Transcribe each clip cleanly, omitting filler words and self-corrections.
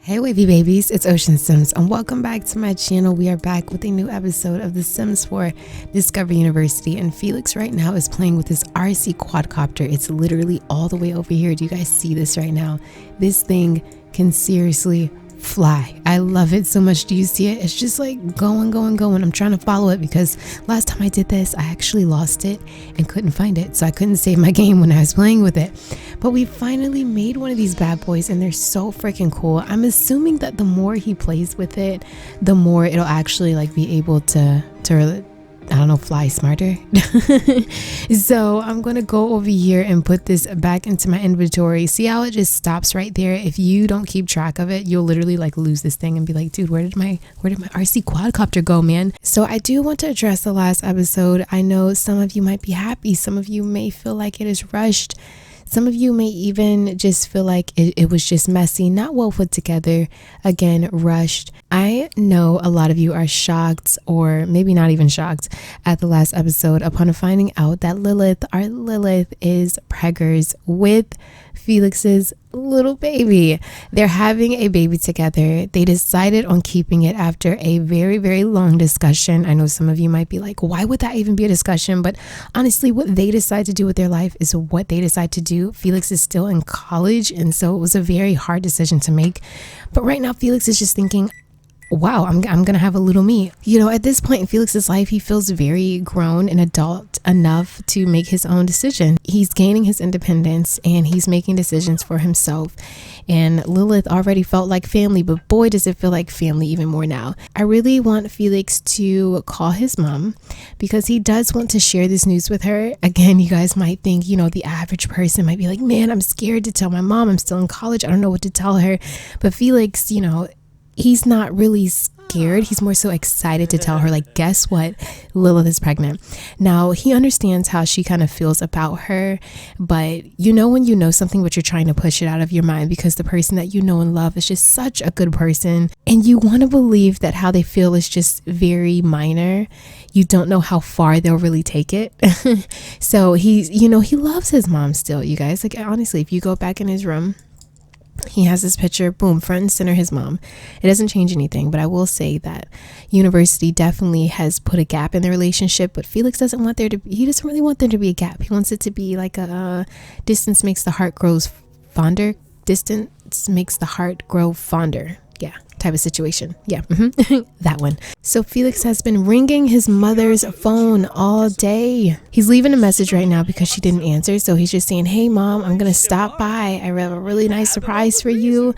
Hey wavy babies, it's Oshinsims and welcome back to my channel. We are back with a new episode of The Sims 4 Discover University, and Felix right now is playing with his RC quadcopter. It's literally all the way over here. Do you guys see this right now? This thing can seriously fly. I love it so much. Do you see it? It's just like going. I'm trying to follow it because last time I did this I actually lost it and couldn't find it, so I couldn't save my game when I was playing with it. But we finally made one of these bad boys and they're so freaking cool. I'm assuming that the more he plays with it, the more it'll actually like be able to I don't know, fly smarter. So I'm gonna go over here and put this back into my inventory. See how it just stops right there? If you don't keep track of it, you'll literally like lose this thing and be like, dude, where did my RC quadcopter go, man? So I do want to address the last episode. I know some of you might be happy, some of you may feel like it is rushed. Some of you may even just feel like it was just messy, not well put together, again, rushed. I know a lot of you are shocked, or maybe not even shocked, at the last episode upon finding out that our Lilith is preggers with Felix's little baby. They're having a baby together. They decided on keeping it after a very, very long discussion. I know some of you might be like, why would that even be a discussion? But honestly, what they decide to do with their life is what they decide to do. Felix is still in college, and so it was a very hard decision to make. But right now, Felix is just thinking, wow, I'm gonna have a little me. You know, at this point in Felix's life, he feels very grown and adult enough to make his own decision. He's gaining his independence and he's making decisions for himself. And Lilith already felt like family, but boy, does it feel like family even more now. I really want Felix to call his mom because he does want to share this news with her. Again, you guys might think, you know, the average person might be like, man, I'm scared to tell my mom. I'm still in college. I don't know what to tell her. But Felix, you know, he's not really scared. He's more so excited to tell her, like, guess what? Lilith is pregnant. Now, he understands how she kind of feels about her, but you know when you know something but you're trying to push it out of your mind because the person that you know and love is just such a good person, and you want to believe that how they feel is just very minor. You don't know how far they'll really take it. So he's, you know, he loves his mom still, you guys. Like, honestly, if you go back in his room, he has this picture, boom, front and center, his mom. It doesn't change anything, but I will say that university definitely has put a gap in the relationship, but Felix doesn't want there to be, he doesn't really want there to be a gap. He wants it to be like a distance makes the heart grows fonder. Distance makes the heart grow fonder. Yeah, type of situation. Yeah, that one. So Felix has been ringing his mother's phone all day. He's leaving a message right now because she didn't answer. So he's just saying, hey mom, I'm gonna stop by. I have a really nice surprise for you.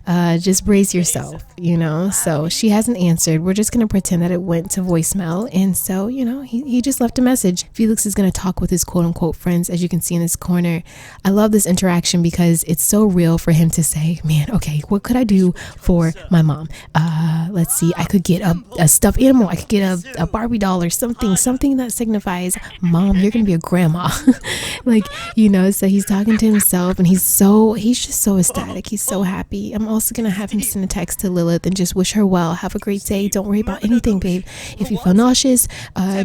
Just brace yourself, you know. So she hasn't answered. We're just gonna pretend that it went to voicemail. And so, you know, he just left a message. Felix is gonna talk with his quote unquote friends, as you can see in this corner. I love this interaction because it's so real for him to say, man, okay, what could I do for my mom? Let's see, I could get a stuffed animal. I could get a Barbie doll or something that signifies, mom, you're gonna be a grandma. Like, you know. So he's talking to himself and he's just so ecstatic. He's so happy. I'm also gonna have him send a text to Lilith and just wish her well. Have a great day. Don't worry about anything, babe. If you feel nauseous,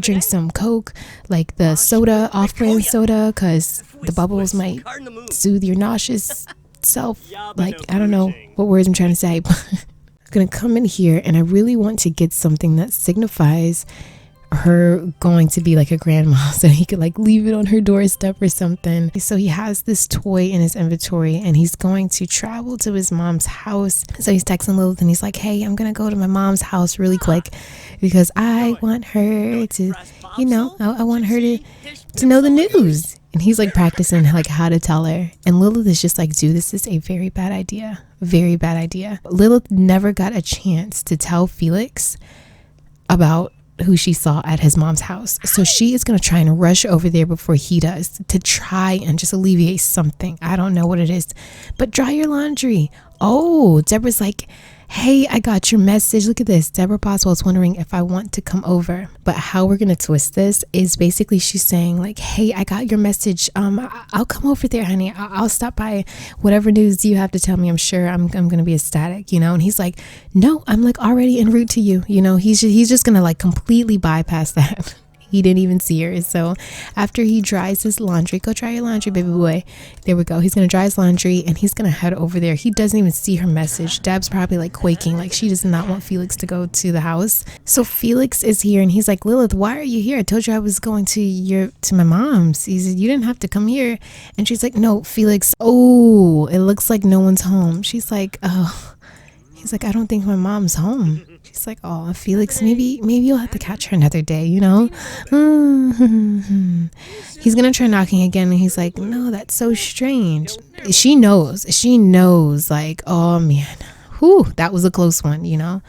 drink some Coke, like the soda, off-brand soda, because the bubbles might soothe your nauseous self. Like, I don't know what words I'm trying to say. Gonna come in here and I really want to get something that signifies her going to be like a grandma, so he could like leave it on her doorstep or something. So he has this toy in his inventory and he's going to travel to his mom's house. So he's texting Lilith and he's like, hey, I'm gonna go to my mom's house really quick because I want her to, you know, I want her to know the news. And he's like practicing like how to tell her. And Lilith is just like, dude, this is a very bad idea. Very bad idea. Lilith never got a chance to tell Felix about who she saw at his mom's house. So she is going to try and rush over there before he does to try and just alleviate something. I don't know what it is, but dry your laundry. Oh, Deborah's like, hey, I got your message. Look at this. Deborah Boswell's wondering if I want to come over. But how we're going to twist this is basically she's saying like, hey, I got your message. I'll come over there, honey. I'll stop by. Whatever news you have to tell me, I'm sure I'm going to be ecstatic, you know? And he's like, no, I'm like already en route to you. You know, he's just going to like completely bypass that. He didn't even see her. So after he dries his laundry, go dry your laundry, baby boy. There we go. He's going to dry his laundry and he's going to head over there. He doesn't even see her message. Deb's probably like quaking, like she does not want Felix to go to the house. So Felix is here and he's like, Lilith, why are you here? I told you I was going to my mom's. He said, you didn't have to come here. And she's like, no, Felix. Oh, it looks like no one's home. She's like, oh. He's like, I don't think my mom's home. She's like, oh, Felix, maybe you'll have to catch her another day, you know? He's going to try knocking again. And he's like, no, that's so strange. She knows like, oh man, whew, that was a close one, you know?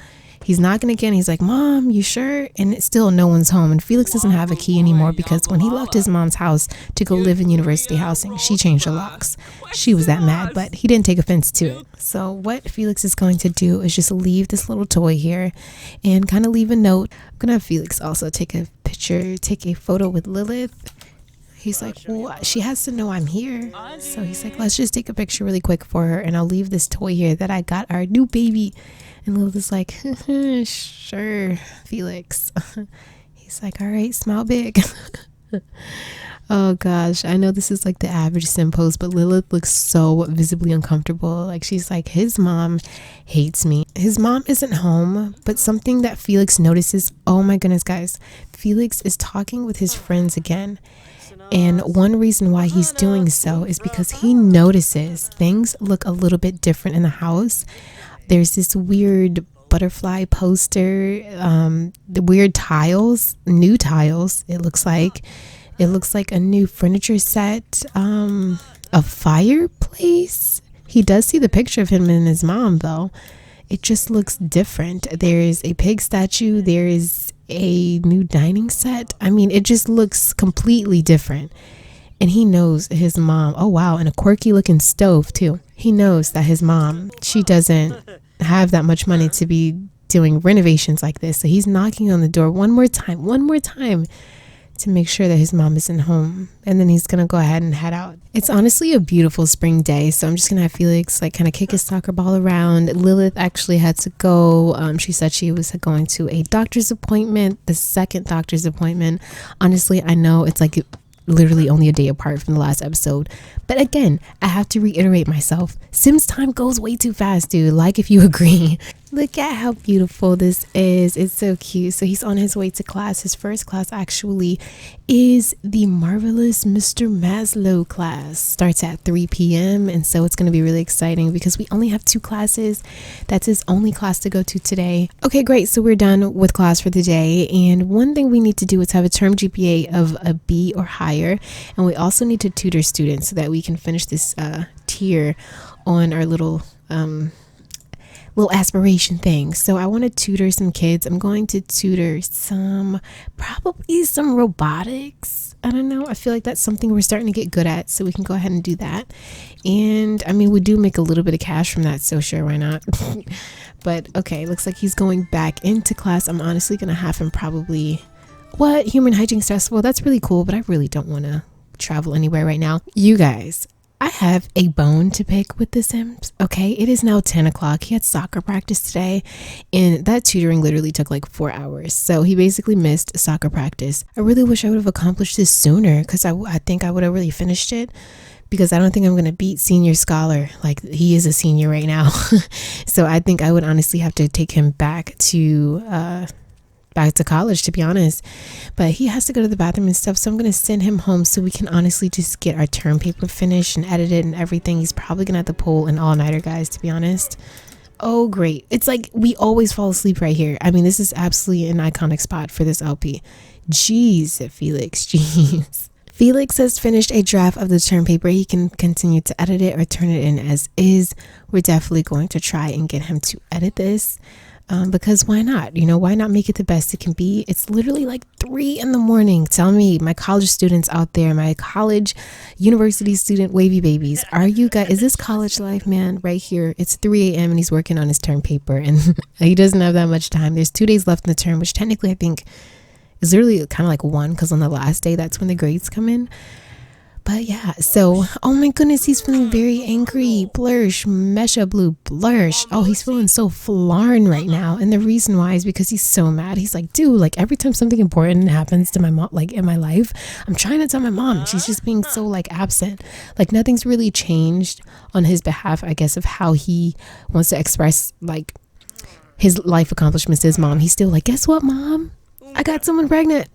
He's knocking again. He's like, Mom, you sure? And it's still no one's home. And Felix doesn't have a key anymore because when he left his mom's house to go live in university housing, she changed the locks. She was that mad, but he didn't take offense to it. So what Felix is going to do is just leave this little toy here and kind of leave a note. I'm going to have Felix also take a photo with Lilith. He's like, well, she has to know I'm here. So he's like, let's just take a picture really quick for her. And I'll leave this toy here that I got our new baby. And Lilith is like, sure, Felix. He's like, all right, smile big. Oh gosh, I know this is like the average sim post, but Lilith looks so visibly uncomfortable. Like she's like, his mom hates me. His mom isn't home, but something that Felix notices, oh my goodness guys, Felix is talking with his friends again. And one reason why he's doing so is because he notices things look a little bit different in the house. There's this weird butterfly poster, the weird tiles, new tiles. It looks like a new furniture set, a fireplace. He does see the picture of him and his mom though. It just looks different. There is a pig statue. There is a new dining set. I mean, it just looks completely different. And he knows his mom, oh wow, and a quirky looking stove too. He knows that his mom, she doesn't have that much money to be doing renovations like this. So he's knocking on the door one more time to make sure that his mom isn't home. And then he's gonna go ahead and head out. It's honestly a beautiful spring day, so I'm just gonna have Felix like kind of kick his soccer ball around. Lilith actually had to go. She said she was going to a doctor's appointment, the second doctor's appointment. Honestly, I know it's like literally only a day apart from the last episode, but again, I have to reiterate myself, Sims time goes way too fast, dude. Like if you agree. Look at how beautiful this is. It's so cute. So he's on his way to class. His first class actually is the marvelous Mr. Maslow class. Starts at 3 p.m. and so it's going to be really exciting because we only have 2 classes. That's his only class to go to today. Okay, great. So we're done with class for the day, and one thing we need to do is have a term GPA of a B or higher, and we also need to tutor students so that we can finish this tier on our little aspiration thing. So I want to tutor some kids. I'm going to tutor probably some robotics. I don't know. I feel like that's something we're starting to get good at, so we can go ahead and do that. And I mean, we do make a little bit of cash from that, so sure, why not? But okay, looks like he's going back into class. I'm honestly gonna have him probably, what, human hijinks festival? That's really cool, but I really don't want to travel anywhere right now. You guys, I have a bone to pick with the Sims. Okay, it is now 10 o'clock. He had soccer practice today, and that tutoring literally took like 4 hours. So he basically missed soccer practice. I really wish I would have accomplished this sooner, because I think I would have really finished it, because I don't think I'm going to beat senior scholar. Like, he is a senior right now. So I think I would honestly have to take him back to college, to be honest. But he has to go to the bathroom and stuff, so I'm going to send him home so we can honestly just get our term paper finished and edited and everything. He's probably going to have to pull an all-nighter, guys, to be honest. Oh great, it's like we always fall asleep right here. I mean, this is absolutely an iconic spot for this LP. Jeez, Felix, jeez. Felix has finished a draft of the term paper. He can continue to edit it or turn it in as is. We're definitely going to try and get him to edit this. Because why not? You know, why not make it the best it can be? It's literally like 3 in the morning. Tell me, my college students out there, my college, university student wavy babies, are you guys, is this college life, man? Right here, it's 3 a.m. and he's working on his term paper, and he doesn't have that much time. There's 2 days left in the term, which technically I think is literally kind of like 1, because on the last day, that's when the grades come in. But yeah, so, oh my goodness, he's feeling very angry. Blursh, Mesha Blue, Blursh. Oh, he's feeling so flarn right now. And the reason why is because he's so mad. He's like, dude, like every time something important happens to my mom, like in my life, I'm trying to tell my mom. And she's just being so like absent. Like nothing's really changed on his behalf, I guess, of how he wants to express like his life accomplishments to his mom. He's still like, guess what, mom? I got someone pregnant.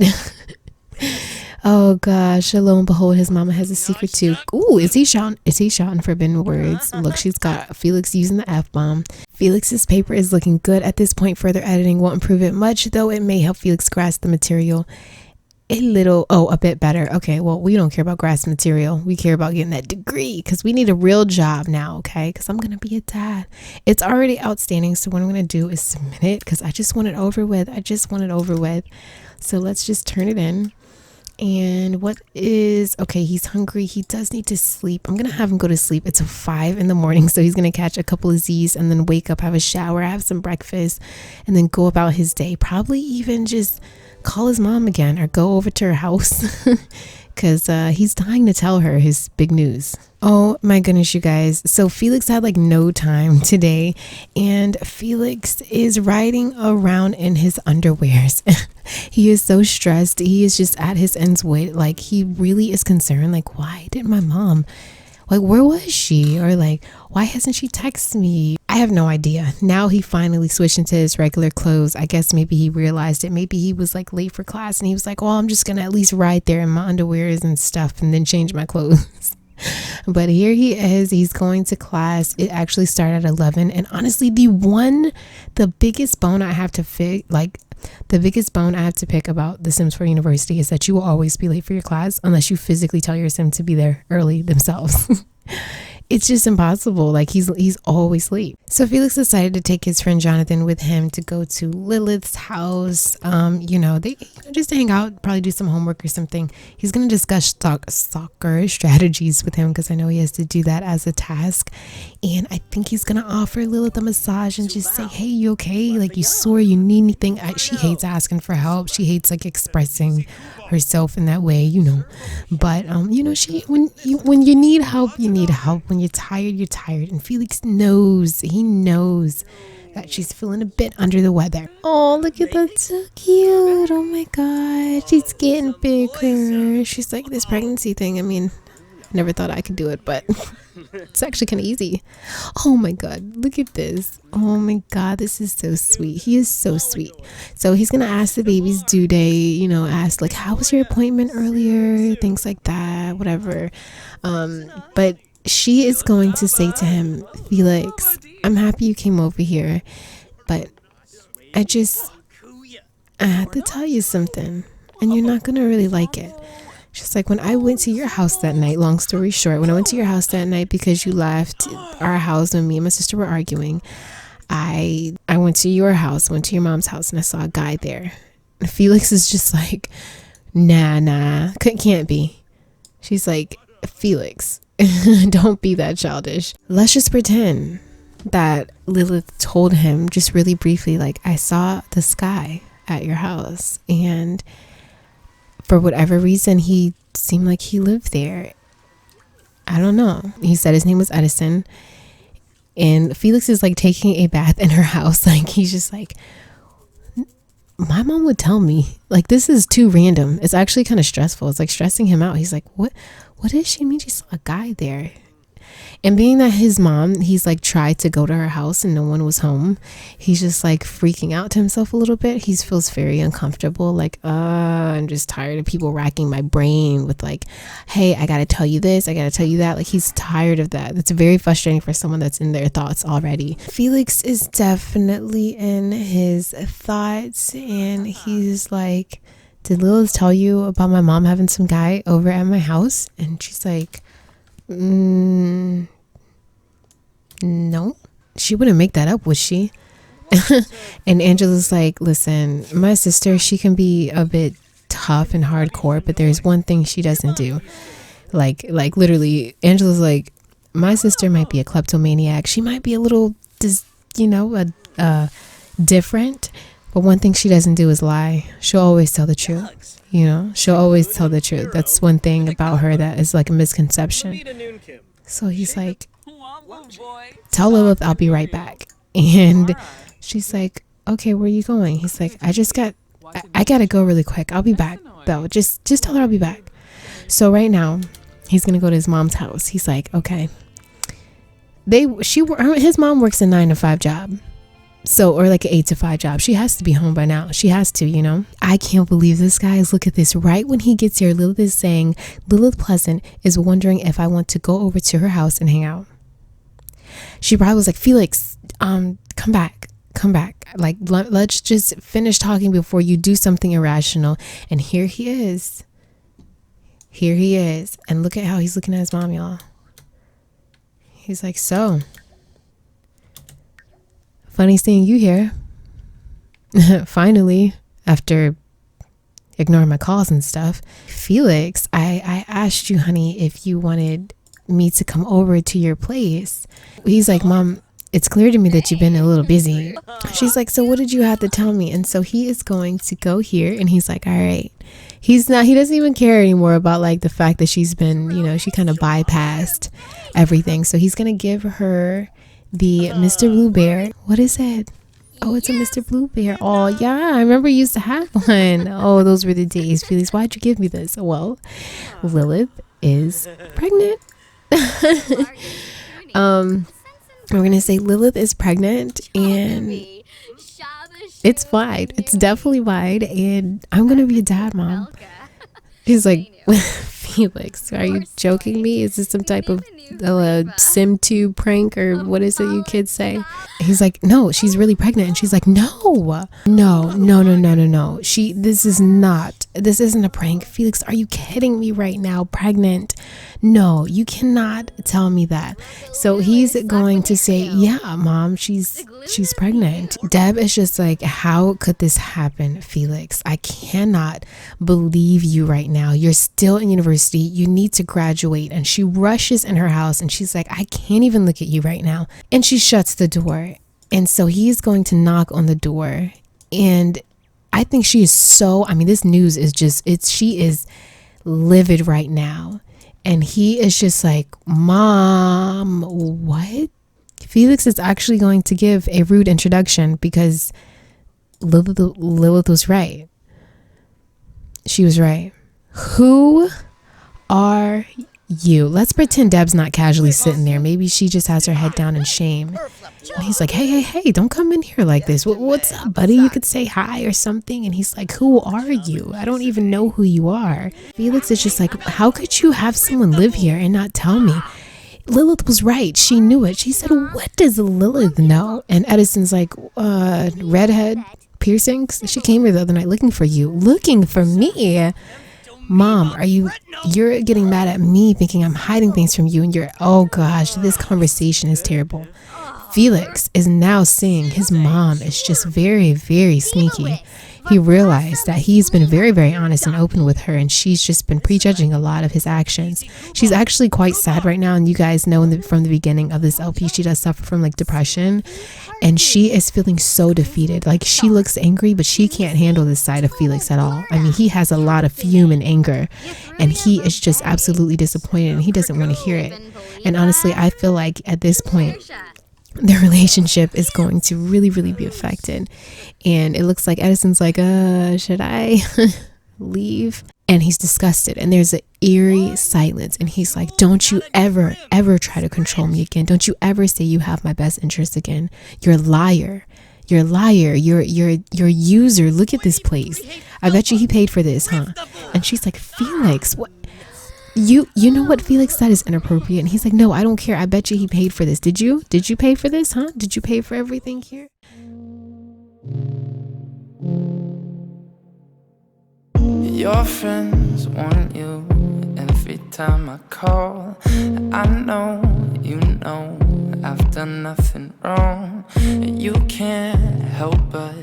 Oh gosh, lo and behold, his mama has a secret too. Ooh, is he shouting forbidden words? Look, she's got Felix using the F-bomb. Felix's paper is looking good at this point. Further editing won't improve it much, though it may help Felix grasp the material a bit better. Okay, well, we don't care about grasping material. We care about getting that degree because we need a real job now, okay? Because I'm going to be a dad. It's already outstanding, so what I'm going to do is submit it because I just want it over with. So let's just turn it in. And okay, he's hungry. He does need to sleep. I'm going to have him go to sleep. It's 5 in the morning. So he's going to catch a couple of Z's and then wake up, have a shower, have some breakfast, and then go about his day. Probably even just call his mom again or go over to her house because he's dying to tell her his big news. Oh my goodness, you guys. So Felix had like no time today and Felix is riding around in his underwears. He is so stressed. He is just at his ends with like he really is concerned. Like, why didn't my mom, like, where was she? Or like, why hasn't she texted me? I have no idea. Now he finally switched into his regular clothes. I guess maybe he realized it. Maybe he was like late for class and he was like, well, I'm just gonna at least ride there in my underwears and stuff and then change my clothes. But here he is. He's going to class. It actually started at 11. And honestly, the biggest bone I have to pick about The Sims 4 University is that you will always be late for your class unless you physically tell your sim to be there early themselves. It's just impossible. Like he's always late. So Felix decided to take his friend Jonathan with him to go to Lilith's house. They just to hang out, probably do some homework or something. He's gonna discuss soccer strategies with him because I know he has to do that as a task. And I think he's gonna offer Lilith a massage and just say, hey, you okay? Like, you sore? You need anything? She hates asking for help. She hates like expressing herself in that way, But when you need help, you need help. When you're tired. And Felix knows that she's feeling a bit under the weather. Oh, look at that, so cute. Oh my god, she's getting bigger. She's like, this pregnancy thing, I mean, I never thought I could do it, but it's actually kind of easy. Oh my god, look at this. Oh my god, this is so sweet. He is so sweet. So he's gonna ask the baby's due date, ask like, how was your appointment earlier, things like that, whatever. But she is going to say to him, Felix, I'm happy you came over here, but I had to tell you something and you're not gonna really like it. She's like, when I went to your house that night, long story short, when I went to your house that night because you left our house when me and my sister were arguing, I went to your house, went to your mom's house, and I saw a guy there. And Felix is just like, nah, can't be. She's like, Felix, don't be that childish. Let's just pretend that Lilith told him just really briefly, like, I saw the sky at your house and for whatever reason he seemed like he lived there. I don't know. He said his name was Edison and Felix is like taking a bath in her house. Like, he's just like, my mom would tell me, like, this is too random. It's actually kind of stressful. It's like stressing him out. He's like, what does she mean she saw a guy there? And being that his mom, he's like tried to go to her house and no one was home, he's just like freaking out to himself a little bit. He feels very uncomfortable, like, I'm just tired of people racking my brain with like, hey, I gotta tell you this, I gotta tell you that. Like, he's tired of that. It's very frustrating for someone that's in their thoughts already. Felix is definitely in his thoughts and he's like, did Lilith tell you about my mom having some guy over at my house? And she's like, no, she wouldn't make that up, would she? And Angela's like, listen, my sister, she can be a bit tough and hardcore, but there's one thing she doesn't do. Like literally, Angela's like, my sister might be a kleptomaniac. She might be a little different, But one thing she doesn't do is lie. She'll always tell the truth. You know, she'll always tell the truth. That's one thing about her that is like a misconception. So he's like, tell Lilith I'll be right back. And she's like, okay, where are you going? He's like, I gotta go really quick. I'll be back though. Just tell her I'll be back. So right now he's gonna go to his mom's house. He's like, okay. His mom works a 9-to-5 job. So, or like an 8-to-5 job. She has to be home by now. She has to, you know. I can't believe this, guys. Look at this. Right when he gets here, Lilith is saying, Lilith Pleasant is wondering if I want to go over to her house and hang out. She probably was like, Felix, come back. Like, let's just finish talking before you do something irrational. And here he is. And look at how he's looking at his mom, y'all. He's like, so, funny seeing you here. Finally, after ignoring my calls and stuff. Felix, I asked you, honey, if you wanted me to come over to your place. He's like, Mom, it's clear to me that you've been a little busy. She's like, so what did you have to tell me? And so he is going to go here, and he's like, all right. He doesn't even care anymore about like the fact that she's been, you know, she kind of bypassed everything. So he's going to give her the Mr. Blue Bear. What is it? Oh, it's a Mr. Blue Bear. Oh, yeah. I remember you used to have one. Oh, those were the days. Felix, why'd you give me this? Well, Lilith is pregnant. We're going to say Lilith is pregnant, and it's wide. It's definitely wide, and I'm going to be a dad, Mom. He's like, Felix, are you joking me? Is this some type of sim tube prank, or what is it you kids say? He's like, no, she's really pregnant. And she's like, no. This isn't a prank. Felix, are you kidding me right now? Pregnant? No, you cannot tell me that. So he's going to say, yeah, Mom, she's pregnant. Deb is just like, how could this happen, Felix? I cannot believe you right now. You're still in university. You need to graduate. And she rushes in her house and she's like, I can't even look at you right now. And she shuts the door. And so he's going to knock on the door. And I think she is this news is she is livid right now. And he is just like, Mom, what? Felix is actually going to give a rude introduction because Lilith was right. She was right. Who are you? Let's pretend Deb's not casually sitting there. Maybe she just has her head down in shame. And he's like, hey, don't come in here like this. What's up, buddy? You could say hi or something. And he's like, who are you? I don't even know who you are. Felix is just like, how could you have someone live here and not tell me? Lilith was right. She knew it. She said, what does Lilith know? And Edison's like, redhead piercings. She came here the other night looking for you. Looking for me? Mom, you're getting mad at me thinking I'm hiding things from you, and oh gosh, this conversation is terrible. Felix is now seeing his mom is just very, very sneaky. He realized that he's been very, very honest and open with her, and she's just been prejudging a lot of his actions. She's actually quite sad right now, and you guys know from the beginning of this LP, she does suffer from like depression, and she is feeling so defeated. Like, she looks angry, but she can't handle this side of Felix at all. I mean, he has a lot of fume and anger, and he is just absolutely disappointed, and he doesn't want to hear it. And honestly, I feel like at this point, their relationship is going to really, really be affected. And it looks like Edison's like, should I leave? And he's disgusted. And there's an eerie silence. And he's like, don't you ever try to control me again. Don't you ever say you have my best interest again. You're a liar. You're a liar. You're a user. Look at this place. I bet you he paid for this, huh? And she's like, Felix, what? You know what Felix said is inappropriate. And he's like, no, I don't care. I bet you he paid for this. Did you pay for this, huh? Did you pay for everything here? Your friends want you every time I call. I know, you know, I've done nothing wrong. You can't help but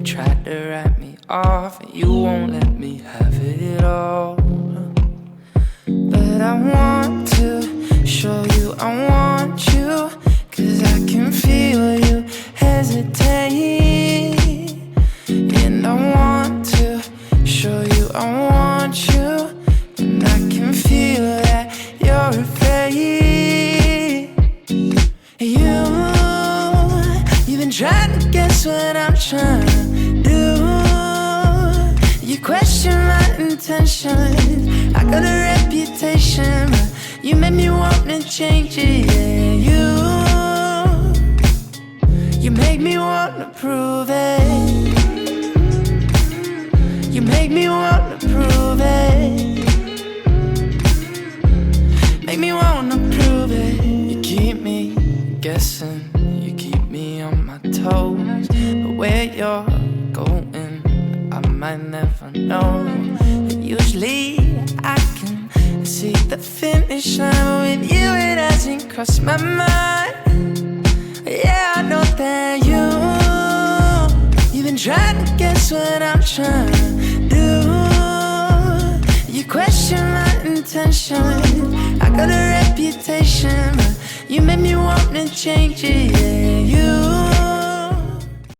try to write me off. You won't let me have it all. But I want to show you I want you, 'cause I can feel you hesitate. trying to guess what I'm trying to do. You question my intentions. I got a reputation, but you made me want to change it. Yeah, you make me want to prove it. You make me want to prove it. Make me want to prove it. You keep me guessing. You keep me on my toes. But where you're going, I might never know. But usually I can see the finish line, but with you it hasn't crossed my mind. Yeah, I know that you've been trying to guess what I'm trying to do. You question my intentions. I got a reputation, but you made me want to change it. Yeah,